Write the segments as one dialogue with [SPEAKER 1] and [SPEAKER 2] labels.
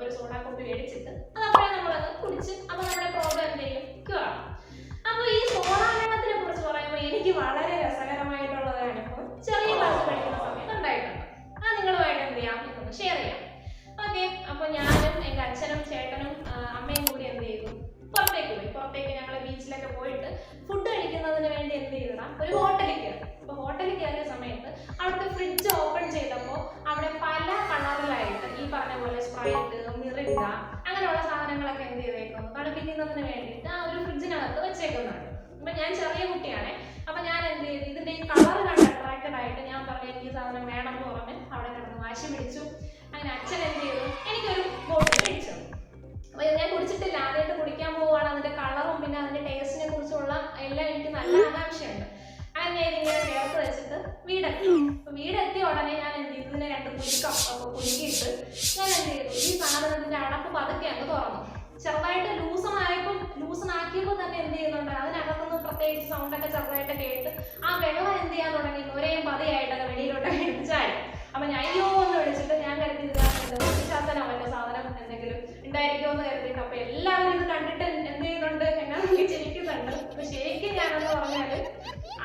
[SPEAKER 1] ഒരു soda copy മേടിച്ചിട്ട് അത് അപ്പോഴേ നമ്മളത് കുടിച്ച് അപ്പോൾ നമ്മുടെ പ്രോബ്ലം എന്തെങ്കിലും ക്യൂർ ആവും. അപ്പോൾ ഈ സോഡ വെള്ളത്തിനെ കുറിച്ച് പറയുമ്പോൾ എനിക്ക് വളരെ രസകരമായിട്ടുള്ളതാണ് അനുഭവം ചെറിയ ക്ലാസ് പഠിക്കുന്ന സമയത്ത് ഉണ്ടായിട്ടുണ്ട്. അത് നിങ്ങളുമായിട്ട് എന്ത് ചെയ്യാം, ഇതൊന്ന് ഷെയർ ചെയ്യാം. ഓക്കെ, അപ്പോൾ ഞാനും എൻ്റെ അച്ഛനും ചേട്ടനും അമ്മയും കൂടി എന്ത് ചെയ്തു, പുറത്തേക്ക് പോയി. പുറത്തേക്ക് ഞങ്ങൾ ബീച്ചിലൊക്കെ പോയിട്ട് ഫുഡ് കഴിക്കുന്നതിന് വേണ്ടി എന്ത് ചെയ്തതാ, ഒരു ഹോട്ടലിൽ കയറി. അപ്പോൾ ഹോട്ടലിൽ കയറിയ സമയത്ത് അവിടുത്തെ ഫ്രിഡ്ജ് ഓപ്പൺ ചെയ്തപ്പോൾ അവിടെ പല കളറിലായിട്ട് ഈ പറഞ്ഞ പോലെ സ്പ്രൈറ്റ്, മിറിൻഡ അങ്ങനെയുള്ള സാധനങ്ങളൊക്കെ എന്ത് ചെയ്തേക്കുന്നു, തണുപ്പിക്കുന്നതിന് വേണ്ടിയിട്ട് ആ ഒരു ഫ്രിഡ്ജിനകത്ത് വെച്ചേക്കുന്നുണ്ട്. അപ്പം ഞാൻ ചെറിയ കുട്ടിയാണേ, അപ്പം ഞാൻ എന്ത് ചെയ്തു, ഇതിൻ്റെ ഈ കളർ കണ്ട് അട്രാക്റ്റഡ് ആയിട്ട് ഞാൻ പറഞ്ഞു എനിക്ക് ഈ സാധനം വേണം എന്ന് പറഞ്ഞ് അവിടെ കിടന്ന് വാശി പിടിച്ചു. അങ്ങനെ അച്ഛൻ എന്ത് ചെയ്തു, എനിക്കൊരു ബോട്ടിൽ മേടിച്ചു. അപ്പോൾ ഞാൻ കുടിച്ചിട്ടില്ല, ആദ്യമായിട്ട് കുടിക്കാൻ പോവുകയാണ്. അതിൻ്റെ കളറും പിന്നെ അതിൻ്റെ ടേസ്റ്റിനെ കുറിച്ചുള്ള എല്ലാം എനിക്ക് നല്ല ആകാംക്ഷയുണ്ട്. അങ്ങനെ ഇതിങ്ങനെ ചേർത്ത് വെച്ചിട്ട് വീടെത്തി. അപ്പോൾ വീടെത്തിയ ഉടനെ ഞാൻ എന്ത് ചെയ്തു, ഇതിനെ രണ്ട് കുലുക്കിയിട്ട് ഞാൻ എന്ത് ചെയ്തു, ഈ സാധനത്തിൻ്റെ അടപ്പ് പതുക്കെ അങ്ങ് തുറന്നു. ചെറുതായിട്ട് ലൂസണാക്കിയപ്പോൾ തന്നെ എന്ത് ചെയ്യുന്നുണ്ട്, അതിനകത്തുനിന്ന് പ്രത്യേകിച്ച് സൗണ്ടൊക്കെ ചെറുതായിട്ട് കേട്ട് ആ വെള്ളം എന്ത് ചെയ്യാൻ തുടങ്ങി, ഒരേ പതിയായിട്ടൊക്കെ വെളിയിലോട്ടൊക്കെ എടുത്തായി. അപ്പം ഞാൻ അയ്യോ എന്ന് വിളിച്ചിട്ട് ഞാൻ കരുതിയതിനകത്തനോ മറ്റേ സാധനം എന്തെങ്കിലും ഉണ്ടായിരിക്കുമോ എന്ന് കരുതിയിട്ട്. അപ്പം എല്ലാവരും ഇത് കണ്ടിട്ട് എന്ത് ചെയ്യുന്നുണ്ട്, എന്നെ ചിരിക്കുന്നുണ്ട്. അപ്പം ശരിക്കും ഞാനെന്ന് പറഞ്ഞാൽ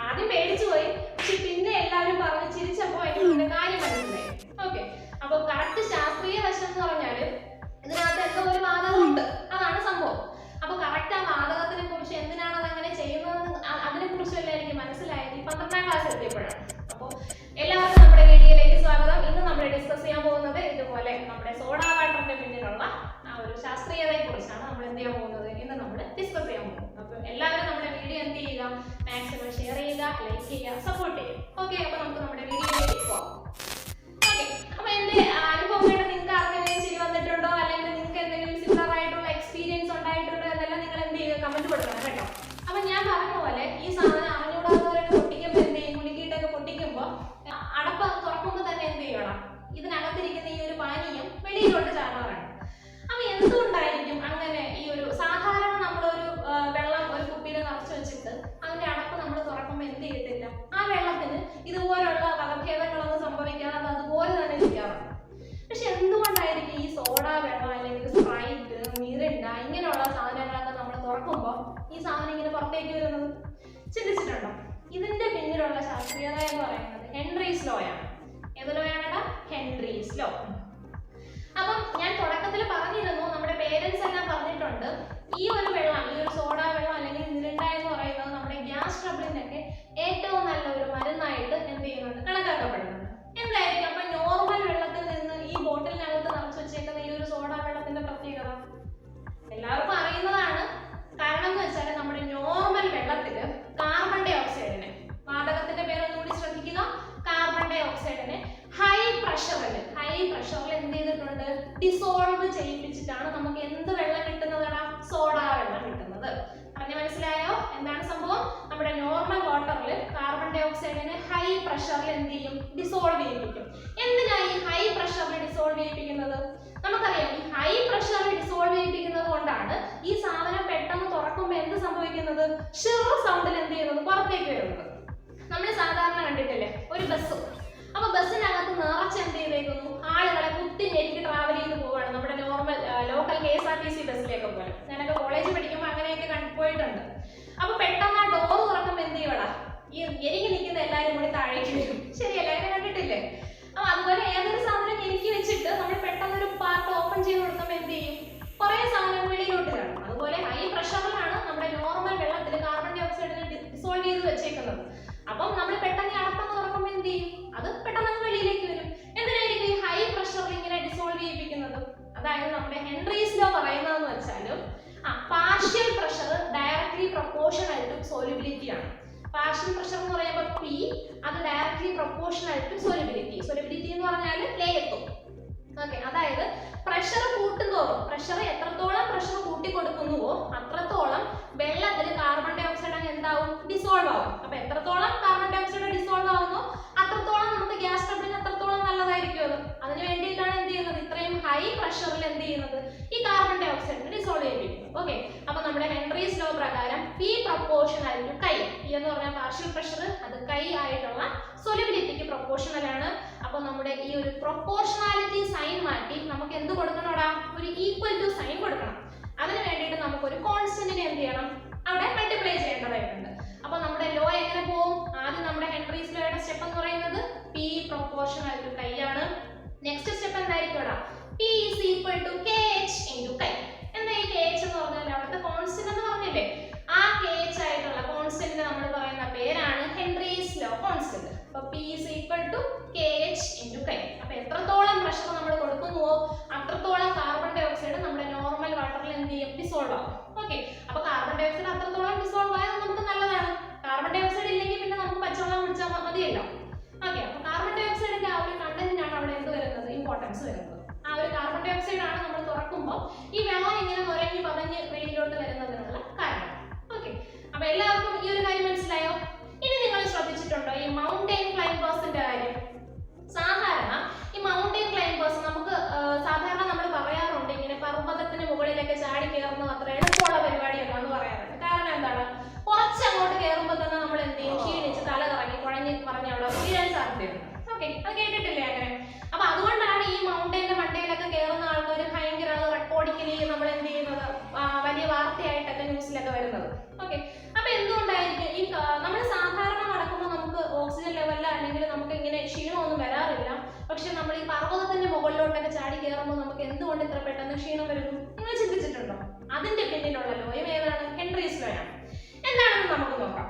[SPEAKER 1] ആദ്യം പേടിച്ചു പോയി, പക്ഷെ പിന്നെ എല്ലാവരും പറഞ്ഞ് ചിരിച്ചപ്പോൾ എനിക്ക് കാര്യം മനസ്സിലായി. ഓക്കെ, അപ്പോൾ കറക്റ്റ് ശാസ്ത്രീയ വശം എന്ന് പറഞ്ഞാൽ ഇതിനകത്ത് എന്തോ ഒരു വാതകമുണ്ട്, അതാണ് സംഭവം. അപ്പോൾ കറക്റ്റ് ആ വാതകത്തിനെ കുറിച്ച് എന്തിനാണ് അതങ്ങനെ ചെയ്യുന്നതെന്ന് അതിനെ കുറിച്ചല്ല എനിക്ക് മനസ്സിലായത് ഈ 12ാം ക്ലാസ് എത്തിയപ്പോഴാണ്. അപ്പോൾ എല്ലാവർക്കും നമ്മുടെ വീഡിയോയിലേക്ക് സ്വാഗതം. ഇന്ന് നമ്മൾ ഡിസ്കസ് ചെയ്യാൻ പോകുന്നത് ഇതുപോലെ നമ്മുടെ സോഡാ വാട്ടറിന്റെ പിന്നിലുള്ള ആ ഒരു ശാസ്ത്രീയതയെ കുറിച്ചാണ് നമ്മൾ എന്ത് ചെയ്യാൻ പോകുന്നത്, ഇന്ന് നമ്മൾ ഡിസ്കസ് ചെയ്യാൻ പോകുന്നത്. അപ്പോൾ എല്ലാവരും നമ്മുടെ വീഡിയോ എന്ത് ചെയ്യുക, മാക്സിമം ഷെയർ ചെയ്യുക, ലൈക്ക് ചെയ്യുക, സപ്പോർട്ട് ചെയ്യുക. ഓക്കെ, അപ്പോൾ നമുക്ക് നമ്മുടെ വീഡിയോയിലേക്ക് പോകാം. ഓക്കെ, അപ്പോൾ എൻ്റെ അനുഭവമായിട്ട് നിങ്ങൾക്ക് ആർക്കെങ്കിലും ശരി വന്നിട്ടുണ്ടോ, അല്ലെങ്കിൽ നിങ്ങൾക്ക് എന്തെങ്കിലും സിമിലർ ആയിട്ടുള്ള എക്സ്പീരിയൻസ് ഉണ്ടായിട്ടുണ്ടോ എന്നെല്ലാം നിങ്ങൾ എന്ത് ചെയ്യുക, കമന്റ് കൊടുക്കണം കേട്ടോ. അപ്പം ഞാൻ പറഞ്ഞ പോലെ ഈ സാധനം അറിഞ്ഞുകൂടാത്തവരൊക്കെ പൊട്ടിക്കുമ്പോൾ എന്ത് ചെയ്യും, കുലുക്കിയിട്ടൊക്കെ പൊട്ടിക്കുമ്പോൾ അടപ്പ് തുറക്കുമ്പോൾ തന്നെ എന്ത് ചെയ്യണം, ഇതിനകത്തിരിക്കുന്ന ഈ ഒരു പാനീയം വെളിയിലോട്ട് ചാടാറാണ്. അപ്പം എന്തുകൊണ്ടായിരിക്കും അങ്ങനെ ഈ ഒരു സാധാരണ നമ്മളൊരു വെള്ളം ഒരു കുപ്പിയിൽ നിറച്ച് വെച്ചിട്ട് അതിൻ്റെ അടപ്പ് നമ്മൾ തുറക്കുമ്പോൾ എന്ത് ചെയ്യത്തില്ല, ആ വെള്ളത്തിന് ഇതുപോലുള്ള വകഭേദങ്ങളൊന്നും സംഭവിക്കാതെ അത് അതുപോലെ തന്നെ ഇരിക്കാറുണ്ട്. പക്ഷെ എന്തുകൊണ്ടായിരിക്കും ഈ സോഡ വെള്ളം അല്ലെങ്കിൽ സ്പ്രൈറ്റ്, മിറിൻഡ ഇങ്ങനെയുള്ള സാധനങ്ങളൊക്കെ നമ്മൾ തുറക്കുമ്പോൾ ഈ സാധനം ഇങ്ങനെ പുറത്തേക്ക് വരുന്നത് ചിന്തിച്ചിട്ടുണ്ടോ? ഇതിന്റെ പിന്നിലുള്ള ശാസ്ത്രീയത എന്ന് പറയുന്നത് ഹെൻറീസ് ലോ ആണ്. ഏത് ലോ ആണ്? Henry's law. അപ്പം ഞാൻ തുടക്കത്തിൽ പറഞ്ഞിരുന്നു, നമ്മുടെ പേരൻസ് എല്ലാം പറഞ്ഞിട്ടുണ്ട്, ഈ ഒരു വെള്ളം, ഈ ഒരു സോഡ വെള്ളം അല്ലെങ്കിൽ മിറിൻഡ എന്ന് പറയുന്നത് നമ്മുടെ ഗ്യാസ് ട്രബിളിനൊക്കെ ഏറ്റവും നല്ല ഒരു മരുന്നായിട്ട് എന്ത് ചെയ്യുന്നുണ്ട്, കണക്കാക്കപ്പെടുന്നുണ്ട്. എന്തായിരിക്കും അപ്പൊ നോർമൽ വെള്ളത്തിൽ നിന്ന് ഈ ബോട്ടിലിനകത്ത് നിറച്ച് വെച്ചേക്കുന്ന ഈ ഒരു സോഡ വെള്ളത്തിന്റെ പ്രത്യേകത എല്ലാവർക്കും അറിയുന്നതാണ്. കാരണം എന്ന് വെച്ചാൽ നമ്മുടെ നോർമൽ വെള്ളത്തിൽ കാർബൺ ഡൈ ഓക്സൈഡിനെ, വാതകത്തിന്റെ പേരൊന്നുകൂടി ശ്രദ്ധിക്കുക, കാർബൺ ഡൈ ഓക്സൈഡിനെ ഹൈ പ്രഷറിൽ എന്ത് ചെയ്തിട്ടുണ്ട്, ഡിസോൾവ് ചെയ്യിപ്പിച്ചിട്ടാണ് നമുക്ക് എന്ത് വെള്ളം കിട്ടുന്നതാണ്, സോഡ വെള്ളം കിട്ടുന്നത്. പറഞ്ഞ് മനസ്സിലായോ എന്താണ് സംഭവം? നമ്മുടെ നോർമൽ വാട്ടറിൽ കാർബൺ ഡൈ ഓക്സൈഡിനെ ഹൈ പ്രഷറിൽ എന്ത് ചെയ്യും, ഡിസോൾവ് ചെയ്യിപ്പിക്കും. എന്തിനാ ഈ ഹൈ പ്രഷറിൽ ഡിസോൾവ് ചെയ്യിപ്പിക്കുന്നത്? നമുക്കറിയാം, ഈ ഹൈ പ്രഷറിൽ ഡിസോൾവ് ചെയ്യിപ്പിക്കുന്നത് കൊണ്ടാണ് ഈ സാധനം പെട്ടെന്ന് തുറക്കുമ്പോൾ എന്ത് സംഭവിക്കുന്നത്, ഷിർ സൗണ്ടിൽ എന്ത് ചെയ്യുന്നത്, പുറത്തേക്ക് വരുന്നത്. നമ്മൾ സാധാരണ കണ്ടിട്ടില്ലേ ഒരു ബസ്, അപ്പൊ ബസ്സിനകത്ത് നിറച്ച് എന്ത് ചെയ്തേക്കുന്നു, ആളുകളെ കുത്തി ഞെരുക്കി ട്രാവൽ ചെയ്ത് പോവാണ്. നമ്മുടെ നോർമൽ ലോക്കൽ KSRTC ബസ്സിലേക്ക് പോലെ. ഞാനൊക്കെ കോളേജിൽ പഠിക്കുമ്പോൾ അങ്ങനെയൊക്കെ പോയിട്ടുണ്ട്. അപ്പൊ പെട്ടെന്ന് ആ ഡോർ തുറക്കുമ്പോൾ എന്ത് ചെയ്യണം, ഈ ഞെരുക്കി നിൽക്കുന്ന എല്ലാവരും കൂടി താഴേക്ക് വരും. ശരിയല്ലേ, അങ്ങനെ കണ്ടിട്ടില്ലേ? അപ്പൊ അതുപോലെ ഏതൊരു സാധനം ഞെരുക്കി വെച്ചിട്ട് നമ്മൾ പെട്ടെന്ന് ഒരു പാർട്ട് ഓപ്പൺ ചെയ്ത് കൊടുക്കുമ്പോൾ എന്ത് ചെയ്യും, കുറെ സാധനങ്ങൾ വെളിയിലോട്ട് കാണും. അതുപോലെ ഹൈ പ്രഷറിലാണ് നമ്മുടെ നോർമൽ വെള്ളത്തിൽ കാർബൺ ഡൈ ഓക്സൈഡിനെ ഡിസോൾവ് ചെയ്ത് വെച്ചേക്കുന്നത്. അപ്പം നമ്മൾ പെട്ടെന്ന് അടപ്പൊക്കെ തുറക്കുമ്പോൾ എന്ത് ചെയ്യും, അത് പെട്ടെന്ന് വെളിയിലേക്ക് വരും. എന്തിനായിരിക്കും ഈ ഹൈ പ്രഷറിൽ ഇങ്ങനെ ഡിസോൾവ് ചെയ്യിപ്പിക്കുന്നത്? അതായത് നമ്മുടെ ഹെൻറീസ് ലോ പറയുന്നതെന്ന് വെച്ചാലും partial pressure directly proportional to solubility ആണ്. പാർഷ്യൽ പ്രഷർ എന്ന് പറയുമ്പോൾ P, അത് directly proportional to solubility. Solubility എന്ന് പറഞ്ഞാൽ ലയത്വം. ഓക്കെ, അതായത് പ്രഷർ കൂട്ടുന്തോറും, പ്രഷർ എത്രത്തോളം പ്രഷർ കൂട്ടി കൊടുക്കുന്നുവോ അത്രത്തോളം വെള്ളത്തിൽ കാർബൺ ഡൈ ഓക്സൈഡ് അങ്ങ് എന്താവും, ഡിസോൾവ് ആവും. അപ്പൊ എത്രത്തോളം കാർബൺ ഡൈ ഓക്സൈഡ് ഡിസോൾവ് ആവുന്നു അത്രത്തോളം നമുക്ക് ഗ്യാസ് ട്രബിളിന് അത്രത്തോളം നല്ലതായിരിക്കും അത്. അതിന് വേണ്ടിയിട്ടാണ് എന്ത് ചെയ്യുന്നത്, ഇത്രയും ഹൈ പ്രഷറിൽ എന്ത് ചെയ്യുന്നത്, ഈ കാർബൺ ഡൈ ഓക്സൈഡിനെ ഡിസോൾവ് ചെയ്യിപ്പിക്കുന്നത്. ഓക്കെ, അപ്പൊ നമ്മുടെ ഹെൻറീസ് ലോ പ്രകാരം P പ്രൊപ്പോർഷണൽ ടു കൈ, P എന്ന് പറഞ്ഞാൽ പാർഷ്യൽ പ്രഷർ, അത് കൈ ആയിട്ടുള്ള സോലിബിലിറ്റിക്ക് പ്രൊപ്പോർഷണൽ ആണ്. അപ്പൊ നമ്മുടെ ഈ ഒരു പ്രൊപ്പോർഷണാലിറ്റി സൈൻ മാറ്റി നമുക്ക് എന്ത് കൊടുക്കണോടാ, ഒരു ഈക്വൽ ടു സൈൻ കൊടുക്കണം. അതിന് വേണ്ടിയിട്ട് നമുക്ക് ഒരു കോൺസ്റ്റന്റിനെ എന്ത് ചെയ്യണം, അവിടെ മൾട്ടിപ്ലൈ ചെയ്യേണ്ടതായിട്ടുണ്ട്. അപ്പൊ നമ്മുടെ ലോ എങ്ങനെ പോകും, ആദ്യം നമ്മുടെ ഹെൻറീസ് ലോയുടെ സ്റ്റെപ്പ് എന്ന് പറയുന്നത് P പ്രൊപ്പോർഷണൽ ടു കൈ ആണ്. നെക്സ്റ്റ് സ്റ്റെപ്പ് എന്തായിരിക്കും, P is equal to KH into കൈ. എന്താ ഈ KH എന്ന് പറഞ്ഞാൽ അവിടുത്തെ കോൺസ്റ്റന്റ് എന്ന് പറഞ്ഞില്ലേ, ആ KH ആയിട്ടുള്ള കോൺസ്റ്റന്റിനെ നമ്മൾ പറയുന്ന പേരാണ് ഹെൻറീസ് ലോ കോൺസ്റ്റന്റ്. അപ്പൊ P is equal to KH into കൈ. അപ്പൊ എത്രത്തോളം പ്രഷർ നമ്മൾ കൊടുക്കുന്നുവോ അത്രത്തോളം കാർബൺ ഡൈ ഓക്സൈഡ് നമ്മുടെ നോർമൽ വാട്ടറിൽ എന്ത് ചെയ്യും, ഡിസോൾവ് ആവും. ഓക്കെ, അപ്പൊ കാർബൺ ഡൈ ഓക്സൈഡ് അത്രത്തോളം ഡിസോൾവ് ആയത് നമുക്ക് നല്ലതാണ്. കാർബൺ ഡൈ ഓക്സൈഡ് ഇല്ലെങ്കിൽ പിന്നെ നമുക്ക് പച്ചവെള്ളം കുടിച്ചാൽ മതിയല്ലോ. ഓക്കെ, അപ്പൊ കാർബൺ ഡൈ ഓക്സൈഡിന്റെ ആ ഒരു കണ്ടന്റിനാണ് അവിടെ എന്ത് വരുന്നത്, ഇമ്പോർട്ടൻസ് വരുന്നത്. ആ ഒരു കാർബൺ ഡൈ ഓക്സൈഡ് ആണ് നമ്മൾ തുറക്കുമ്പോൾ ഈ വെള്ളം ഇങ്ങനെ നുരങ്ങി പതഞ്ഞ് വെളിയിലോട്ട് വരുന്നതിനുള്ള കാരണം. ഓക്കെ, അപ്പൊ എല്ലാവർക്കും ഈ ഒരു കാര്യം മനസ്സിലായോ? ഇനി നിങ്ങൾ ശ്രദ്ധിച്ചിട്ടുണ്ടോ ഈ മൗണ്ടെയിൻ ക്ലൈംബേഴ്സിന്റെ കാര്യം? സാധാരണ ഈ മൗണ്ടെയിൻ ക്ലൈംബേഴ്സ് നമുക്ക് സാധാരണ നമ്മൾ പറയാറുണ്ട് ഇങ്ങനെ പർവ്വതത്തിന് മുകളിലൊക്കെ ചാടി കയറുന്നത് അത്ര എളുപ്പമുള്ള പരിപാടിയല്ല എന്ന് പറയാറുണ്ട്. കാരണം എന്താണ്, കുറച്ചങ്ങോട്ട് കയറുമ്പോൾ തന്നെ നമ്മൾ എന്ത് ചെയ്യും, ക്ഷീണിച്ച് തല കറങ്ങി കുഴഞ്ഞ് മറിഞ്ഞ് അവിടെ വീഴാൻ സാധ്യതയുണ്ട്. ഓക്കെ, അത് കേട്ടിട്ടില്ലേ അങ്ങനെ? അപ്പൊ അതുകൊണ്ടാണ് ഈ മൗണ്ടെയിന്റെ മണ്ടയിലൊക്കെ കയറുന്ന ആൾക്കാർ ഭയങ്കര റെക്കോർഡിക്കലി നമ്മൾ എന്ത് ചെയ്യുന്നത്, വലിയ വാർത്തയായിട്ടൊക്കെ ന്യൂസിലൊക്കെ വരുന്നത്. ഓക്കെ, അപ്പൊ എന്തുകൊണ്ടായിരിക്കും ഈ നമ്മൾ സാധാരണ നടക്കുമ്പോൾ നമുക്ക് ഓക്സിജൻ ലെവലിൽ അല്ലെങ്കിൽ നമുക്ക് ഇങ്ങനെ ക്ഷീണമൊന്നും വരാറില്ല. പക്ഷെ നമ്മൾ ഈ പർവ്വതത്തിന്റെ മുകളിലോട്ടൊക്കെ ചാടി കയറുമ്പോൾ നമുക്ക് എന്തുകൊണ്ട് ഇത്ര പെട്ടെന്ന് ക്ഷീണം വരുന്നു, നിങ്ങൾ ചിന്തിച്ചിട്ടുണ്ടോ? അതിന്റെ പിന്നിലുള്ള ലോയം ഏതാണ്, ഹെൻറീസ് ലോ ആണ്. എന്താണെന്ന് നമുക്ക് നോക്കാം.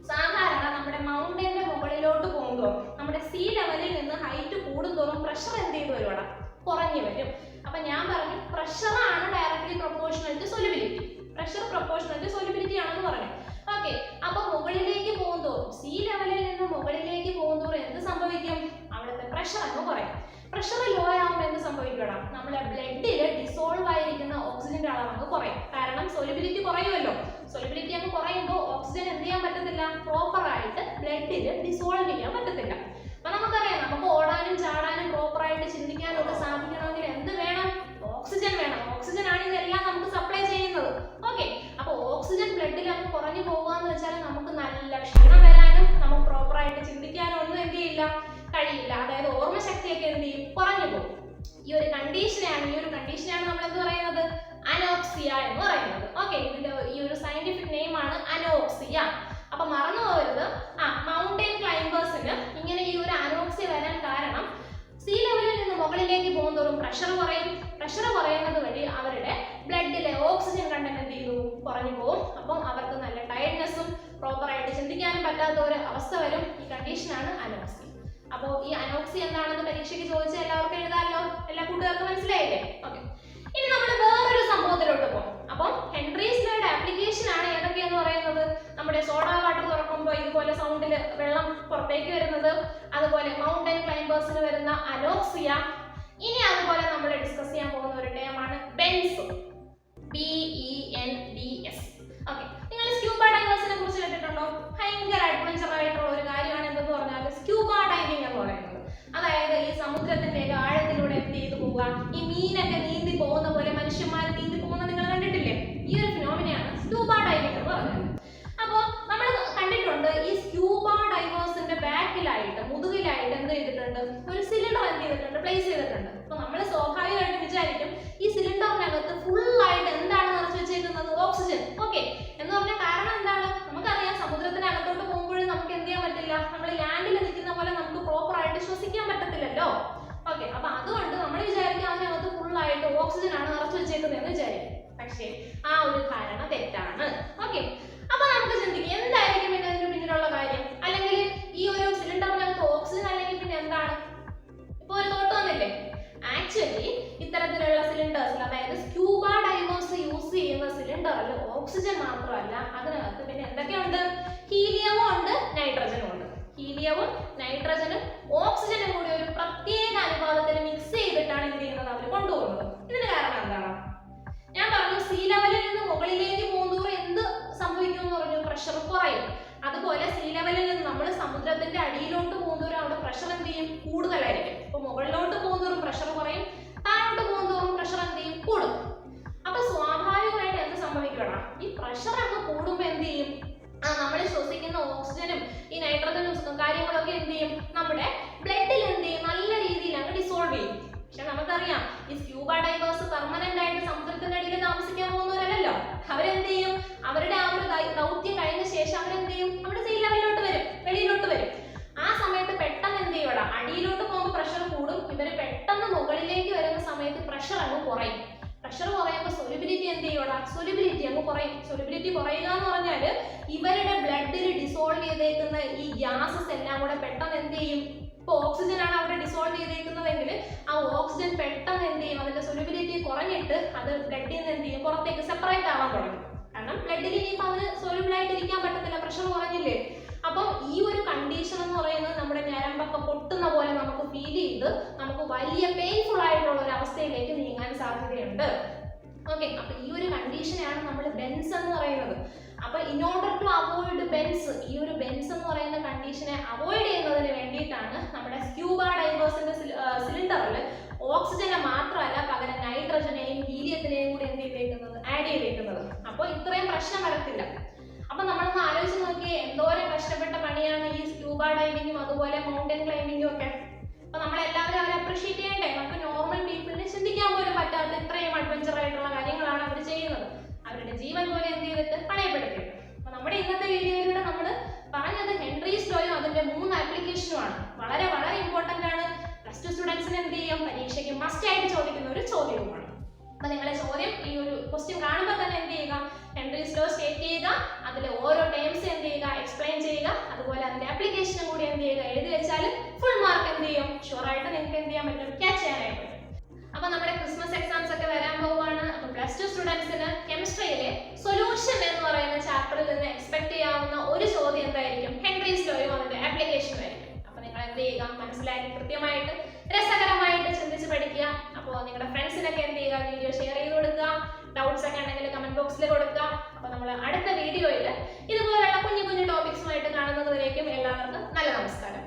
[SPEAKER 1] സാധാരണ നമ്മുടെ മൗണ്ടെയിന്റെ മുകളിലോട്ട് പോകുമ്പോൾ നമ്മുടെ സീ ലെവലിൽ നിന്ന് ഹൈറ്റ് കൂടുന്തോറും പ്രഷർ എന്ത് ചെയ്തു വരുവാണ്, കുറഞ്ഞു വരും. അപ്പൊ ഞാൻ പറഞ്ഞു പ്രഷർ ആണ് directly proportional to solubility. Pressure proportional to solubility ആണെന്ന് പറഞ്ഞു. ഓക്കെ, അപ്പൊ മുകളിലേക്ക് പോകുന്തോറും സീ ലെവലിൽ നിന്ന് മുകളിലേക്ക് പോകുന്തോറും എന്ത് സംഭവിക്കും, അവിടുത്തെ പ്രഷർ അങ്ങ് കുറയും. പ്രഷർ ലോ ആകുമ്പോൾ എന്ത് സംഭവിക്കണം, നമ്മുടെ ബ്ലഡിൽ ഡിസോൾവ് ആയിരിക്കുന്ന ഓക്സിജന്റെ അളവ് അങ്ങ് കുറയും. കാരണം സോലിബിലിറ്റി കുറയുമല്ലോ. സോലിബിലിറ്റി അങ്ങ് കുറയുമ്പോൾ ഓക്സിജൻ എന്ത് ചെയ്യാൻ പറ്റത്തില്ല, പ്രോപ്പർ ആയിട്ട് ബ്ലഡിൽ ഡിസോൾവ് ചെയ്യാൻ പറ്റത്തില്ല. അപ്പൊ നമുക്കറിയാം, നമുക്ക് ഓടാനും ചാടാനും പ്രോപ്പർ ആയിട്ട് ചിന്തിക്കാനും ഒക്കെ സാധിക്കണമെങ്കിൽ എന്ത് വേണം, ഓക്സിജൻ വേണം. ഓക്സിജൻ ആണ് ഇതെല്ലാം നമുക്ക് സപ്ലൈ ചെയ്യുന്നത്. ഓക്കെ, അപ്പൊ ഓക്സിജൻ ബ്ലഡിൽ അങ്ങ് കുറഞ്ഞു പോകുകയെന്ന് വെച്ചാൽ നമുക്ക് നല്ല ക്ഷീണം വരാനും നമുക്ക് പ്രോപ്പർ ആയിട്ട് ചിന്തിക്കാനും ഒന്നും എന്ത് ചെയ്യില്ല, കഴിയില്ല. അതായത് ഓർമ്മശക്തിയൊക്കെ എന്ത് ചെയ്യും, കുറഞ്ഞു പോകും. ഈ ഒരു കണ്ടീഷനാണ് നമ്മൾ എന്ത് പറയുന്നത്, അനോക്സിയ എന്ന് പറയുന്നത്. ഓക്കെ, ഇതിന്റെ ഈ ഒരു സയന്റിഫിക് നെയിം ആണ് അനോക്സിയ. അപ്പൊ മറന്നു പോകരുത്. മൗണ്ടെയിൻ ക്ലൈംബേഴ്സിന് ഇങ്ങനെ ഈ ഒരു അനോക്സിയ വരാൻ കാരണം സീ ലെവലിൽ നിന്ന് മുകളിലേക്ക് പോകുന്നതോറും പ്രഷർ കുറയും. പ്രഷർ കുറയുന്നത് വഴി അവരുടെ ബ്ലഡിലെ ഓക്സിജൻ കണ്ടന്റ് എന്ത് ചെയ്തു, കുറഞ്ഞു പോകും. അപ്പം അവർക്ക് നല്ല ടയർഡ്നെസ്സും പ്രോപ്പർ ആയിട്ട് ചിന്തിക്കാനും പറ്റാത്ത ഒരു അവസ്ഥ വരും. ഈ കണ്ടീഷനാണ് അനോക്സിയ. അപ്പോൾ ഈ അനോക്സിയ എന്താണെന്ന് പരീക്ഷയ്ക്ക് ചോദിച്ചാൽ എല്ലാവർക്കും എഴുതാമല്ലോ, എല്ലാ കൂട്ടുകാർക്കും മനസ്സിലായില്ലേ? ഓക്കെ, ഇനി നമ്മൾ വേറൊരു സംഭവത്തിലോട്ട് പോകും. അപ്പം ഹെൻറീസ് ലോയുടെ ആപ്ലിക്കേഷൻ ആണ് ഏതൊക്കെയെന്ന് പറയുന്നത്, നമ്മുടെ സോഡാ വാട്ടർ തുറക്കുമ്പോൾ ഇതുപോലെ സൗണ്ടിൽ വെള്ളം പുറത്തേക്ക് വരുന്നത്, അതുപോലെ മൗണ്ടെയിൻ ക്ലൈംബേഴ്സിന് വരുന്ന അനോക്സിയ. ഇനി അതുപോലെ നമ്മൾ ഡിസ്കസ് ചെയ്യാൻ പോകുന്ന ഒരു ടേമാണ് ബെൻസ്, BENDS. ഓക്കെ, നിങ്ങൾ സ്ക്യൂബ ഡൈവേഴ്സിനെ കുറിച്ച് കേട്ടിട്ടുണ്ടോ? ഭയങ്കര അഡ്വഞ്ചർ ആയിട്ടുള്ള ഒരു കാര്യമാണ് എന്തെന്ന് പറഞ്ഞാൽ സ്ക്യൂബ ഡൈവിംഗ് എന്ന് പറയുന്നത്. അതായത് ഈ സമുദ്രത്തിന്റെ ആഴത്തിലൂടെ എന്ത് ചെയ്തു പോവുക, ഈ മീനൊക്കെ നീന്തി പോകുന്ന പോലെ മനുഷ്യന്മാർ നീന്തി പോകുന്നത് നിങ്ങൾ കണ്ടിട്ടില്ലേ? ഈ ഒരു ഫിനോമിനയാണ് സ്ക്യൂബ ഡൈവിംഗ് എന്ന് പറയുന്നത്. അപ്പോൾ നമ്മൾ കണ്ടിട്ടുണ്ട് ഈ സ്ക്യൂബ ഡൈവേഴ്സിന്റെ ബാക്കിലായിട്ട് മുതുകിലായിട്ട് എന്ത് ചെയ്തിട്ടുണ്ട്, ഒരു സിലിണ്ടർ എന്ത് ചെയ്തിട്ടുണ്ട്, പ്ലേസ് ചെയ്തിട്ടുണ്ട്. അപ്പൊ നമ്മൾ സ്വാഭാവികമായിട്ട് വിചാരിക്കും ഈ സിലിണ്ടറിനകത്ത് ഫുൾ ആയിട്ട് എന്താണ് നിറച്ചു വെച്ചേക്കുന്നത്, ഓക്സിജൻ. ഓക്കെ, എന്ന് പറഞ്ഞാൽ കാരണം എന്താണ്, നമുക്കറിയാം സമുദ്രത്തിനകത്തോട്ട് പോകുമ്പോഴും നമുക്ക് എന്ത് ചെയ്യാൻ പറ്റില്ല, നമ്മൾ ലാൻഡിൽ നിൽക്കുന്ന പോലെ നമുക്ക് പ്രോപ്പർ ആയിട്ട് ശ്വസിക്കാൻ പറ്റത്തില്ലല്ലോ. ഓക്കെ, അപ്പൊ അതുകൊണ്ട് നമ്മൾ വിചാരിക്കും അതിനകത്ത് ഫുൾ ആയിട്ട് ഓക്സിജൻ ആണ് നിറച്ചു വെച്ചേക്കുന്നത് എന്ന് വിചാരിക്കും. പക്ഷേ ആ ഒരു ധാരണ തെറ്റാണ്. ഓക്കെ, അപ്പൊ നമുക്ക് ചിന്തിക്കാം എന്തായിരിക്കും പിന്നെ അതിന് പിന്നിലുള്ള കാര്യം, അല്ലെങ്കിൽ ഈ ഒരു സിലിണ്ടറിനകത്ത് ഓക്സിജൻ അല്ലെങ്കിൽ പിന്നെ എന്താണ്? ഇപ്പൊ ഒരു തോട്ട് വന്നില്ലേ, ആക്ച്വലി ഇത്തരത്തിലുള്ള സിലിണ്ടേഴ്സിൽ, അതായത് സ്ക്യൂബ ഡൈവേഴ്സ് യൂസ് ചെയ്യുന്ന സിലിണ്ടറിൽ ഓക്സിജൻ മാത്രമല്ല അതിനകത്ത് പിന്നെ എന്തൊക്കെയുണ്ട്, ഹീലിയമും ഉണ്ട്, നൈട്രജനും ഉണ്ട്. ഹീലിയവും നൈട്രജനും ഓക്സിജനും കൂടി ഒരു പ്രത്യേക അനുപാതത്തിൽ മിക്സ് ചെയ്തിട്ടാണ് എന്ത് ചെയ്യുന്നത് അവർ കൊണ്ടുപോകുന്നത്. ഇതിന് കാരണം എന്താണ്? ഞാൻ പറഞ്ഞു സീ ലെവലിൽ നിന്ന് മുകളിലേക്ക് പോകുന്നതോറും എന്ത് സംഭവിക്കും എന്ന് പറഞ്ഞു? പ്രഷർ കുറയും. അതുപോലെ സീ ലെവലിൽ നിന്ന് നമ്മൾ സമുദ്രത്തിന്റെ അടിയിലോട്ട് പോകുന്നതോറും അവിടെ പ്രഷർ എന്ത് ചെയ്യും? കൂടുതലായിരിക്കും. അപ്പൊ മുകളിലോട്ട് പോകുന്നതോറും പ്രഷർ കുറയും, താഴോട്ട് പോകുന്നതോറും പ്രഷർ എന്ത് ചെയ്യും? കൂടും. അപ്പൊ സ്വാഭാവികമായിട്ട് എന്ത് സംഭവിക്കണം? ഈ പ്രഷർ അങ്ങ് കൂടുമ്പോ എന്ത് ചെയ്യും? നമ്മൾ ശ്വസിക്കുന്ന ഓക്സിജനും ഈ നൈട്രജനും കാര്യങ്ങളൊക്കെ എന്ത് ചെയ്യും? നമ്മുടെ ബ്ലഡിൽ എന്ത് ചെയ്യും? നല്ല രീതിയിൽ അങ്ങ് ഡിസോൾവ് ചെയ്യും. പക്ഷെ നമുക്കറിയാം ഈ സ്ക്യൂബ ഡൈവേഴ്സ് പെർമനന്റ് ആയിട്ട് സമുദ്രത്തിന്റെ അടിയിൽ താമസിക്കാൻ പോകുന്നവരല്ലോ. അവരെന്ത് ചെയ്യും? അവരുടെ ആ ഒരു ദൗത്യം കഴിഞ്ഞ ശേഷം അവരെന്ത് ചെയ്യും? നമ്മുടെ സീ ലെവലിലോട്ട് വരും, വെളിയിലോട്ട് വരും. ആ സമയത്ത് പെട്ടെന്ന് എന്ത് ചെയ്യും? അടിയിലോട്ട് പോകുമ്പോൾ പ്രഷർ കൂടും. ഇവര് പെട്ടെന്ന് മുകളിലേക്ക് വരുന്ന സമയത്ത് പ്രഷർ അങ്ങ് കുറയും. പ്രഷർ കുറയുമ്പോൾ സൊല്യൂബിലിറ്റി എന്ത് ചെയ്യൂടാ? സൊല്യൂബിലിറ്റി അങ്ങ് കുറയും. സൊല്യൂബിലിറ്റി കുറയുക എന്ന് പറഞ്ഞാൽ ഇവരുടെ ബ്ലഡിൽ ഡിസോൾവ് ചെയ്തേക്കുന്ന ഈ ഗ്യാസസ് എല്ലാം കൂടെ പെട്ടെന്ന് എന്ത് ചെയ്യും? ഇപ്പൊ ഓക്സിജൻ ആണ് അവിടെ ഡിസോൾവ് ചെയ്തേക്കുന്നതെങ്കിൽ ആ ഓക്സിജൻ പെട്ടെന്ന് എന്ത് ചെയ്യും? അതിന്റെ സൊല്യൂബിലിറ്റി കുറഞ്ഞിട്ട് അത് ബ്ലഡിൽ നിന്ന് എന്ത് ചെയ്യും? പുറത്തേക്ക് സെപ്പറേറ്റ് ആവാൻ തുടങ്ങും. കാരണം ബ്ലഡിൽ ഇനിയിപ്പോൾ അതിന് സൊല്യൂബിൾ ആയിട്ട് ഇരിക്കാൻ പറ്റത്തില്ല, പ്രഷർ കുറഞ്ഞില്ലേ. അപ്പം ഈ ഒരു കണ്ടീഷൻ എന്ന് പറയുന്നത് നമ്മുടെ ഞരമ്പൊക്കെ പൊട്ടുന്ന പോലെ നമുക്ക് ഫീൽ ചെയ്ത് നമുക്ക് വലിയ പെയിൻഫുൾ ആയിട്ടുള്ള ഒരു അവസ്ഥയിലേക്ക് നീങ്ങാൻ സാധ്യതയുണ്ട്. ഓക്കെ, അപ്പൊ ഈ ഒരു കണ്ടീഷനാണ് നമ്മൾ ബെൻസ് എന്ന് പറയുന്നത്. അപ്പൊ in order to avoid bends, ഈ ഒരു ബെൻസ് എന്ന് പറയുന്ന കണ്ടീഷനെ അവോയ്ഡ് ചെയ്യുന്നതിന് വേണ്ടിയിട്ടാണ് നമ്മുടെ സ്ക്യൂബ ഡൈവേഴ്സിന്റെ സിലിണ്ടറിൽ ഓക്സിജനെ മാത്രമല്ല പകരം നൈട്രജനെയും ഹീലിയത്തിനെയും കൂടി എന്ത് ചെയ്തേക്കുന്നത്? ആഡ് ചെയ്തേക്കുന്നത്. അപ്പോൾ ഇത്രയും പ്രശ്നം വരത്തില്ല. അപ്പൊ നമ്മളൊന്ന് ആലോചിച്ച് നോക്കിയേ, എന്തോരം കഷ്ടപ്പെട്ട പണിയാണ് ഈ സ്ക്യൂബ ഡൈവിങ്ങും അതുപോലെ മൗണ്ടൻ ക്ലൈംബിങ്ങും ഒക്കെ. അപ്പൊ നമ്മളെല്ലാവരും അവരെ അപ്രീഷിയേറ്റ് ചെയ്യണ്ടേ? നമുക്ക് നോർമൽ പീപ്പിളിന് ചിന്തിക്കാൻ പോലും പറ്റാത്ത ഇത്രയും അഡ്വഞ്ചർ ആയിട്ടുള്ള കാര്യങ്ങളാണ് അവർ ചെയ്യുന്നത്. അവരുടെ ജീവൻ പോലെ എന്ത് ചെയ്തിട്ട് പണയപ്പെടുത്തി. അപ്പൊ നമ്മുടെ ഇന്നത്തെ വീഡിയോയിലൂടെ നമ്മൾ പറഞ്ഞത് ഹെൻറീസ് ലോയും അതിന്റെ 3 ആപ്ലിക്കേഷനുമാണ്. വളരെ വളരെ ഇമ്പോർട്ടന്റ് ആണ്. പ്ലസ് ടു സ്റ്റുഡൻസിന് എന്ത് ചെയ്യും? പരീക്ഷയ്ക്ക് മസ്റ്റ് ആയിട്ട് ചോദിക്കുന്ന ഒരു ചോദ്യവുമാണ്. അപ്പൊ നിങ്ങളെ ചോദ്യം ഈ ഒരു ക്വസ്റ്റ്യൻ കാണുമ്പോൾ തന്നെ എന്ത് ചെയ്യുക? ഹെൻറീസ് ലോ സ്റ്റേറ്റ് ചെയ്യുക, അതിൽ ഓരോ ടേംസ് എന്ത് ചെയ്യുക? എക്സ്പ്ലെയിൻ ചെയ്യുക, അതുപോലെ അതിന്റെ ആപ്ലിക്കേഷനും കൂടി എന്ത് ചെയ്യുക? എഴുതി വെച്ചാൽ ഫുൾ മാർക്ക് എന്ത് ചെയ്യും? ഷുവർ ആയിട്ട് നിങ്ങൾക്ക് എന്ത് ചെയ്യാൻ പറ്റും? ക്യാച്ച് ചെയ്യാനായിട്ട് പറ്റും. അപ്പൊ നമ്മുടെ ക്രിസ്മസ് എക്സാംസ് ഒക്കെ വരാൻ പോവുകയാണ്. അപ്പൊ പ്ലസ് ടു സ്റ്റുഡൻസിന് കെമിസ്ട്രിയിലെ സൊല്യൂഷൻ എന്ന് പറയുന്ന ചാപ്റ്ററിൽ നിന്ന് എക്സ്പെക്ട് ചെയ്യാവുന്ന ഒരു ചോദ്യം എന്തായിരിക്കും? ഹെൻറീസ് ലോയും അതിന്റെ ആപ്ലിക്കേഷനും ആയിരിക്കും. അപ്പൊ നിങ്ങൾ എന്ത് ചെയ്യുക? മനസ്സിലാക്കി കൃത്യമായിട്ട് രസകരമായിട്ട് ചിന്തിച്ച് പഠിക്കുക. അപ്പോൾ നിങ്ങളുടെ ഫ്രണ്ട്സിനൊക്കെ എന്ത് ചെയ്യുക? വീഡിയോ ഷെയർ ചെയ്ത് കൊടുക്കുക. ഡൗട്ട്സ് ഒക്കെ ഉണ്ടെങ്കിൽ കമന്റ് ബോക്സിൽ കൊടുക്കുക. അപ്പൊ നമ്മൾ അടുത്ത വീഡിയോയിൽ ഇതുപോലുള്ള കുഞ്ഞു കുഞ്ഞു ടോപ്പിക്സുമായിട്ട് കാണുന്നത് വരേക്കും എല്ലാവർക്കും നല്ല നമസ്കാരം.